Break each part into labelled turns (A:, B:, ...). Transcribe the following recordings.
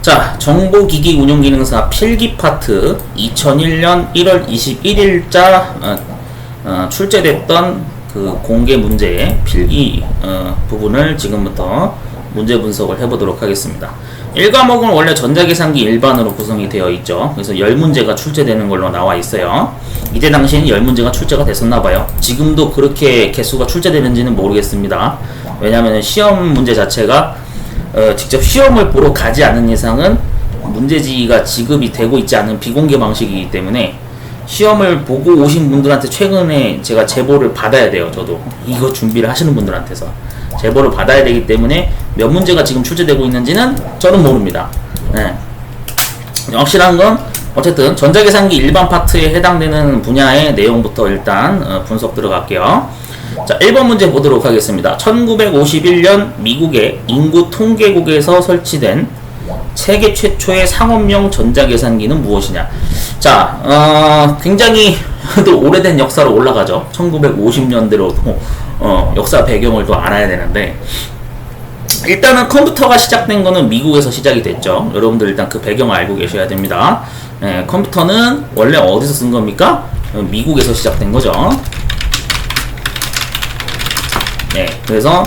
A: 자, 정보기기 운용기능사 필기 파트 2001년 1월 21일자 출제됐던 그 공개 문제의 필기 부분을 지금부터 문제 분석을 해보도록 하겠습니다. 1과목은 원래 전자계산기 일반으로 구성이 되어 있죠. 그래서 10문제가 출제되는 걸로 나와 있어요. 이때 당시에는 10문제가 출제가 됐었나봐요. 지금도 그렇게 개수가 출제되는지는 모르겠습니다. 왜냐하면 시험 문제 자체가 직접 시험을 보러 가지 않은 이상은 문제지가 지급이 되고 있지 않은 비공개 방식이기 때문에 시험을 보고 오신 분들한테 최근에 제가 제보를 받아야 돼요. 저도 이거 준비를 하시는 분들한테서 제보를 받아야 되기 때문에 몇 문제가 지금 출제되고 있는지는 저는 모릅니다. 네. 확실한 건 어쨌든 전자계산기 일반 파트에 해당되는 분야의 내용부터 일단 분석 들어갈게요. 자, 1번 문제 보도록 하겠습니다. 1951년 미국의 인구 통계국에서 설치된 세계 최초의 상업용 전자계산기는 무엇이냐? 자, 굉장히 또 오래된 역사로 올라가죠. 1950년대로 역사 배경을 또 알아야 되는데, 일단은 컴퓨터가 시작된 거는 미국에서 시작이 됐죠. 여러분들 일단 그 배경을 알고 계셔야 됩니다. 네, 컴퓨터는 원래 어디서 쓴 겁니까? 미국에서 시작된 거죠. 네, 그래서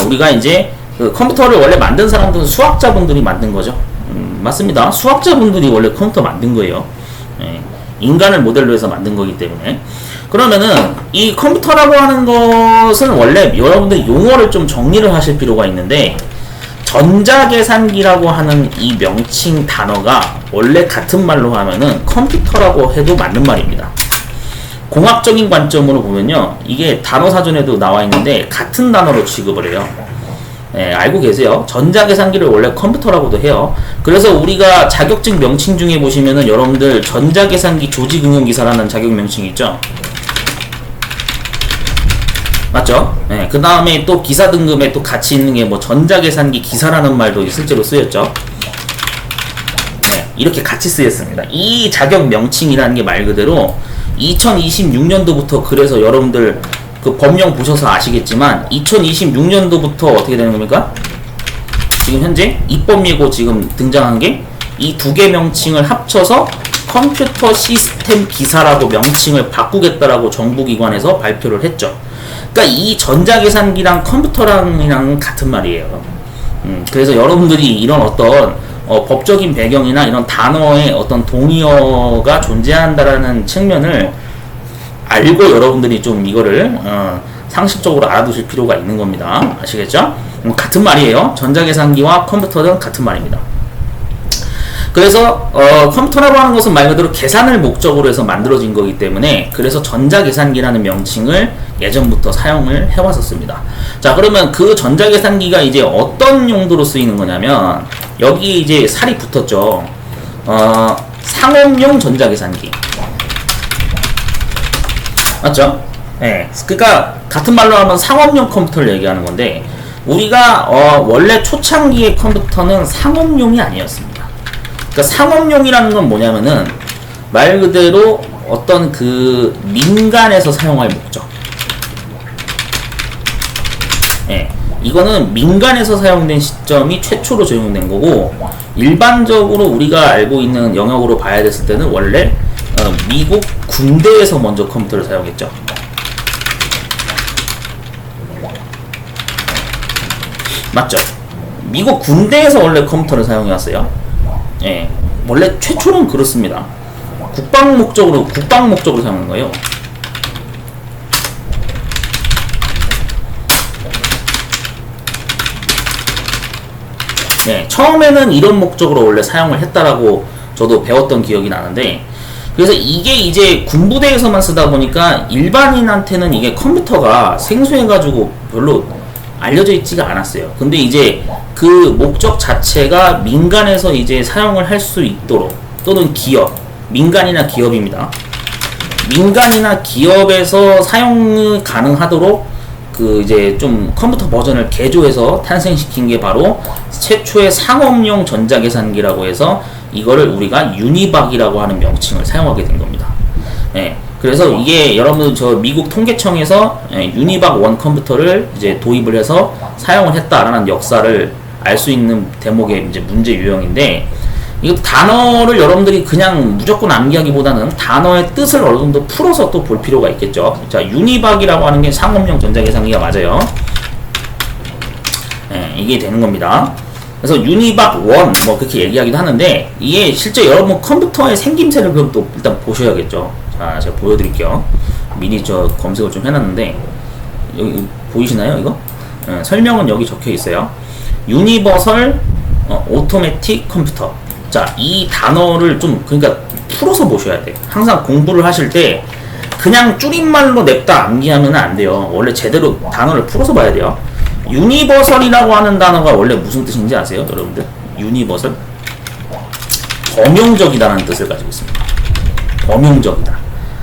A: 우리가 이제 그 컴퓨터를 원래 만든 사람들은 수학자분들이 만든 거죠. 맞습니다. 수학자분들이 원래 컴퓨터 만든 거예요. 네, 인간을 모델로 해서 만든 거기 때문에. 그러면은 이 컴퓨터라고 하는 것은 원래 여러분들 용어를 좀 정리를 하실 필요가 있는데, 전자계산기라고 하는 이 명칭 단어가 원래 같은 말로 하면은 컴퓨터라고 해도 맞는 말입니다. 공학적인 관점으로 보면요, 이게 단어 사전에도 나와 있는데 같은 단어로 취급을 해요. 네, 알고 계세요? 전자계산기를 원래 컴퓨터라고도 해요. 그래서 우리가 자격증 명칭 중에 보시면은 여러분들 전자계산기 조직응용기사라는 자격 명칭이 있죠. 맞죠? 네, 그 다음에 또 기사 등급에 또 같이 있는 게 뭐 전자계산기 기사라는 말도 실제로 쓰였죠. 네, 이렇게 같이 쓰였습니다. 이 자격 명칭이라는 게 말 그대로 2026년도부터, 그래서 여러분들 그 법령 보셔서 아시겠지만 2026년도부터 어떻게 되는 겁니까? 지금 현재 입법 예고 지금 등장한 게 이 두 개 명칭을 합쳐서 컴퓨터 시스템 기사라고 명칭을 바꾸겠다라고 정부기관에서 발표를 했죠. 그러니까 이 전자계산기랑 컴퓨터랑이랑 같은 말이에요. 그래서 여러분들이 이런 어떤 법적인 배경이나 이런 단어의 어떤 동의어가 존재한다라는 측면을 알고 여러분들이 좀 이거를 상식적으로 알아두실 필요가 있는 겁니다. 아시겠죠? 같은 말이에요. 전자계산기와 컴퓨터는 같은 말입니다. 그래서 컴퓨터라고 하는 것은 말 그대로 계산을 목적으로 해서 만들어진 거기 때문에, 그래서 전자계산기라는 명칭을 예전부터 사용을 해왔었습니다. 자, 그러면 그 전자계산기가 이제 어떤 용도로 쓰이는 거냐면, 여기 이제 살이 붙었죠. 상업용 전자계산기. 맞죠? 네. 그러니까 같은 말로 하면 상업용 컴퓨터를 얘기하는 건데, 우리가 원래 초창기의 컴퓨터는 상업용이 아니었습니다. 그러니까 상업용이라는 건 뭐냐면은 말 그대로 어떤 그 민간에서 사용할 목적. 예, 이거는 민간에서 사용된 시점이 최초로 적용된 거고, 일반적으로 우리가 알고 있는 영역으로 봐야 됐을 때는 원래 미국 군대에서 먼저 컴퓨터를 사용했죠. 맞죠? 미국 군대에서 원래 컴퓨터를 사용해왔어요. 예, 원래 최초는 그렇습니다. 국방 목적으로 사용하는 거예요. 네, 처음에는 이런 목적으로 원래 사용을 했다라고 저도 배웠던 기억이 나는데, 그래서 이게 이제 군부대에서만 쓰다 보니까 일반인한테는 이게 컴퓨터가 생소해가지고 별로 알려져 있지가 않았어요. 근데 이제 그 목적 자체가 민간에서 이제 사용을 할 수 있도록, 또는 기업, 민간이나 기업입니다. 민간이나 기업에서 사용 가능하도록 그 이제 좀 컴퓨터 버전을 개조해서 탄생시킨 게 바로 최초의 상업용 전자계산기라고 해서 이거를 우리가 유니박이라고 하는 명칭을 사용하게 된 겁니다. 예. 그래서 이게 여러분 저 미국 통계청에서 유니박 원 컴퓨터를 이제 도입을 해서 사용을 했다라는 역사를 알 수 있는 대목의 이제 문제 유형인데, 이거 단어를 여러분들이 그냥 무조건 암기하기보다는 단어의 뜻을 어느 정도 풀어서 또 볼 필요가 있겠죠. 자, 유니박이라고 하는 게 상업용 전자계산기가 맞아요. 네, 이게 되는 겁니다. 그래서 유니박 1 뭐 그렇게 얘기하기도 하는데, 이게 실제 여러분 컴퓨터의 생김새를 그럼 또 일단 보셔야겠죠. 자, 제가 보여드릴게요. 미리 저 검색을 좀 해놨는데, 여기 보이시나요 이거? 설명은 여기 적혀 있어요. 유니버설 오토매틱 컴퓨터. 자, 이 단어를 좀 그러니까 풀어서 보셔야 돼. 항상 공부를 하실 때 그냥 줄임말로 냅다 암기하면 안 돼요. 원래 제대로 단어를 풀어서 봐야 돼요. 유니버설이라고 하는 단어가 원래 무슨 뜻인지 아세요, 여러분들? 유니버설? 범용적이라는 뜻을 가지고 있습니다. 범용적이다.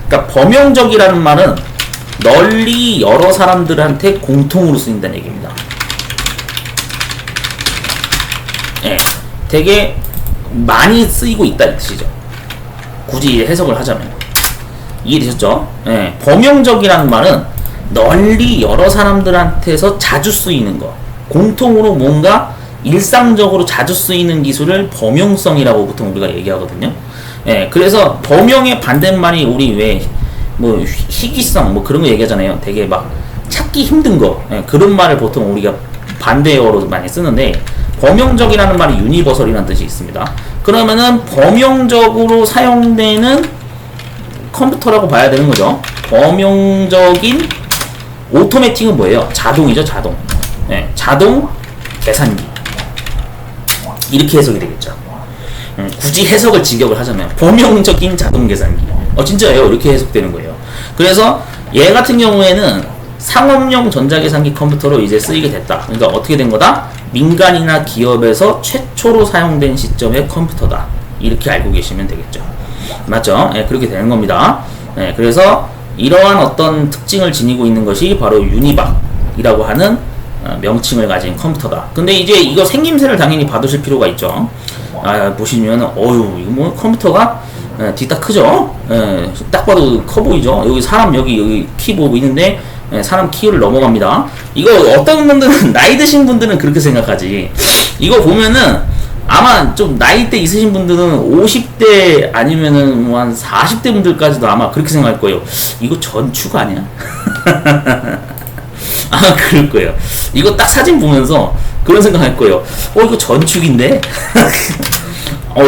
A: 그러니까 범용적이라는 말은 널리 여러 사람들한테 공통으로 쓰인다는 얘기입니다. 예, 되게 많이 쓰이고 있다 이 뜻이죠. 굳이 해석을 하자면. 이해되셨죠? 예, 범용적이라는 말은 널리 여러 사람들한테서 자주 쓰이는 거, 공통으로 뭔가 일상적으로 자주 쓰이는 기술을 범용성이라고 보통 우리가 얘기하거든요. 예, 그래서 범용의 반대말이 우리 왜 뭐 희귀성 뭐 그런 거 얘기하잖아요. 되게 막 찾기 힘든 거, 예, 그런 말을 보통 우리가 반대어로 많이 쓰는데, 범용적이라는 말이 유니버설이라는 뜻이 있습니다. 그러면은 범용적으로 사용되는 컴퓨터라고 봐야 되는 거죠. 범용적인 오토매틱은 뭐예요? 자동이죠, 자동. 네, 자동 계산기. 이렇게 해석이 되겠죠. 굳이 해석을 직역을 하자면 범용적인 자동 계산기. 진짜예요. 이렇게 해석되는 거예요. 그래서 얘 같은 경우에는 상업용 전자계산기 컴퓨터로 이제 쓰이게 됐다. 그러니까 어떻게 된 거다? 민간이나 기업에서 최초로 사용된 시점의 컴퓨터다. 이렇게 알고 계시면 되겠죠. 맞죠? 네, 그렇게 되는 겁니다. 네, 그래서 이러한 어떤 특징을 지니고 있는 것이 바로 유니박이라고 하는 명칭을 가진 컴퓨터다. 근데 이제 이거 생김새를 당연히 봐두실 필요가 있죠. 보시면 어유 이거 뭐 컴퓨터가 뒤딱 크죠? 딱 봐도 커 보이죠? 여기 사람 여기 키 보고 있는데 사람 키를 넘어갑니다. 이거 어떤 분들은 나이 드신 분들은 그렇게 생각하지. 이거 보면은 아마 좀 나이대 있으신 분들은 50대 아니면은 뭐 한 40대 분들까지도 아마 그렇게 생각할 거예요. 이거 전축 아니야? 아마 그럴 거예요. 이거 딱 사진 보면서 그런 생각할 거예요. 이거 전축인데?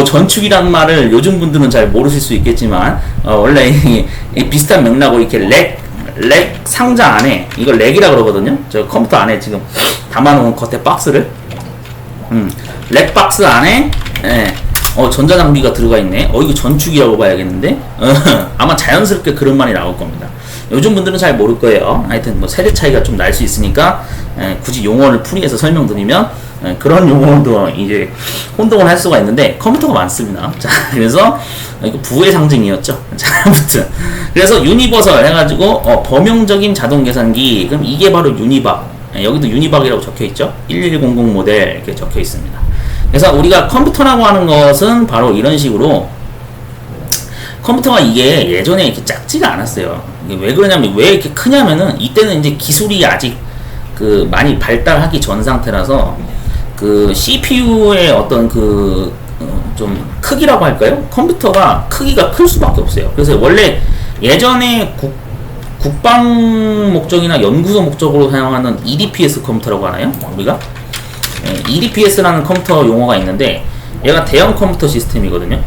A: 전축이란 말을 요즘 분들은 잘 모르실 수 있겠지만, 원래 이 비슷한 맥락으로 이렇게 렉 상자 안에, 이걸 렉이라 그러거든요. 저 컴퓨터 안에 지금 담아놓은 겉에 박스를, 렉 박스 안에, 전자장비가 들어가 있네. 이거 전축이라고 봐야겠는데? 아마 자연스럽게 그런 말이 나올 겁니다. 요즘 분들은 잘 모를 거예요. 하여튼 뭐 세대 차이가 좀 날 수 있으니까, 굳이 용어를 풀이해서 설명드리면, 그런 용어도 이제 혼동을 할 수가 있는데, 컴퓨터가 많습니다. 자, 그래서 이거 부의 상징이었죠. 자, 아무튼 그래서 유니버설 해가지고 범용적인 자동 계산기. 그럼 이게 바로 유니박. 여기도 유니박이라고 적혀 있죠. 1100 모델 이렇게 적혀 있습니다. 그래서 우리가 컴퓨터라고 하는 것은 바로 이런 식으로, 컴퓨터가 이게 예전에 이렇게 작지가 않았어요. 이게 왜 그러냐면, 왜 이렇게 크냐면은, 이때는 이제 기술이 아직 그 많이 발달하기 전 상태라서 그 CPU의 어떤 그 좀 크기라고 할까요? 컴퓨터가 크기가 클 수밖에 없어요. 그래서 원래 예전에 국방 목적이나 연구소 목적으로 사용하는 EDPS 컴퓨터라고 하나요? 우리가 EDPS라는 컴퓨터 용어가 있는데, 얘가 대형 컴퓨터 시스템이거든요.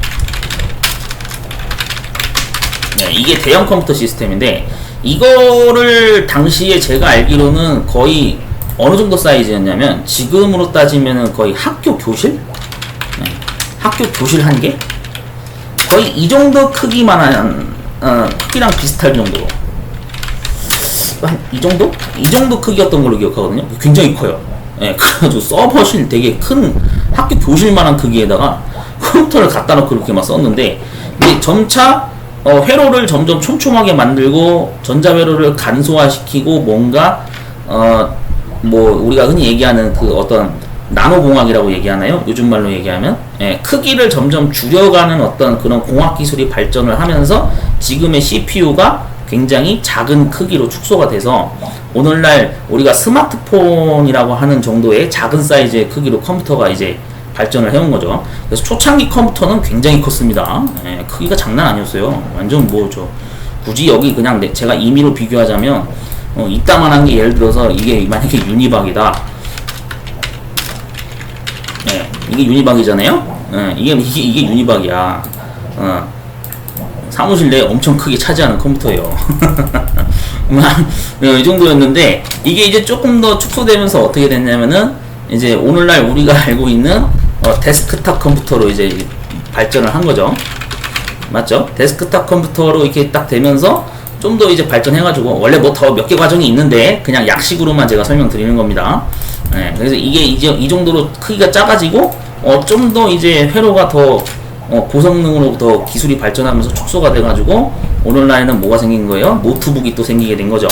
A: 이게 대형 컴퓨터 시스템인데, 이거를 당시에 제가 알기로는 거의 어느 정도 사이즈였냐면, 지금으로 따지면은 거의 학교 교실? 학교 교실 한 개? 거의 이 정도 크기만한, 크기랑 비슷할 정도로. 한 이 정도? 이 정도 크기였던 걸로 기억하거든요. 굉장히 커요. 그래가지고 서버실 되게 큰 학교 교실만한 크기에다가 컴퓨터를 갖다 놓고 이렇게 막 썼는데, 이게 점차 회로를 점점 촘촘하게 만들고, 전자회로를 간소화시키고, 뭔가 뭐 우리가 흔히 얘기하는 그 어떤 나노공학이라고 얘기하나요? 요즘 말로 얘기하면, 크기를 점점 줄여가는 어떤 그런 공학 기술이 발전을 하면서 지금의 CPU가 굉장히 작은 크기로 축소가 돼서 오늘날 우리가 스마트폰이라고 하는 정도의 작은 사이즈의 크기로 컴퓨터가 이제 발전을 해온 거죠. 그래서 초창기 컴퓨터는 굉장히 컸습니다. 예, 크기가 장난 아니었어요. 완전 뭐죠. 굳이 여기 그냥 제가 임의로 비교하자면 이따만한 게 예를 들어서 이게 만약에 유니박이다. 예, 이게 유니박이잖아요. 예, 이게 유니박이야. 사무실 내에 엄청 크게 차지하는 컴퓨터예요. 이 정도였는데 이게 이제 조금 더 축소되면서 어떻게 됐냐면은 이제 오늘날 우리가 알고 있는 데스크탑 컴퓨터로 이제 발전을 한 거죠. 맞죠? 데스크탑 컴퓨터로 이렇게 딱 되면서 좀 더 이제 발전해가지고 원래 뭐 더 몇 개 과정이 있는데 그냥 약식으로만 제가 설명드리는 겁니다. 네, 그래서 이게 이제 이 정도로 크기가 작아지고 좀 더 이제 회로가 더 고성능으로 더 기술이 발전하면서 축소가 돼가지고 오늘날에는 뭐가 생긴 거예요? 노트북이 또 생기게 된 거죠.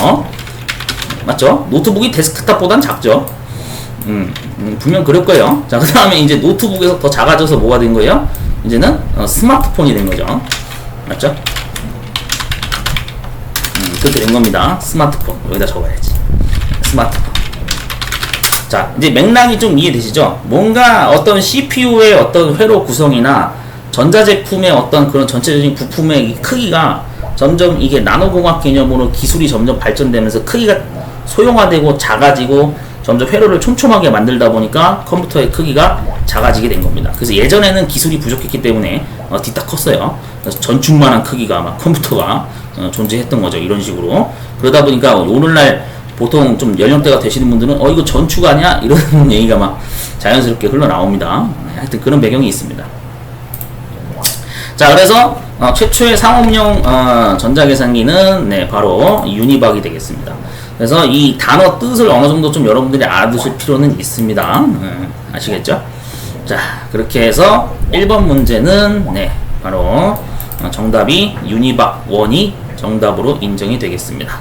A: 맞죠? 노트북이 데스크탑보단 작죠. 분명 그럴 거예요. 자, 그 다음에 이제 노트북에서 더 작아져서 뭐가 된 거예요? 이제는 스마트폰이 된 거죠. 맞죠? 그렇게 된 겁니다. 스마트폰. 여기다 적어야지. 스마트폰. 자, 이제 맥락이 좀 이해되시죠? 뭔가 어떤 CPU의 어떤 회로 구성이나 전자제품의 어떤 그런 전체적인 부품의 크기가 점점 이게 나노공학 개념으로 기술이 점점 발전되면서 크기가 소형화되고 작아지고 점점 회로를 촘촘하게 만들다 보니까 컴퓨터의 크기가 작아지게 된 겁니다. 그래서 예전에는 기술이 부족했기 때문에 뒤딱 컸어요. 그래서 전축만한 크기가 막 컴퓨터가 존재했던 거죠. 이런 식으로. 그러다 보니까 오늘날 보통 좀 연령대가 되시는 분들은 이거 전축 아니야? 이런 얘기가 막 자연스럽게 흘러나옵니다. 하여튼 그런 배경이 있습니다. 자, 그래서 최초의 상업용 전자계산기는 바로 유니박이 되겠습니다. 그래서 이 단어 뜻을 어느 정도 좀 여러분들이 알아두실 필요는 있습니다. 아시겠죠? 자, 그렇게 해서 1번 문제는 바로 정답이 유니박 1이 정답으로 인정이 되겠습니다.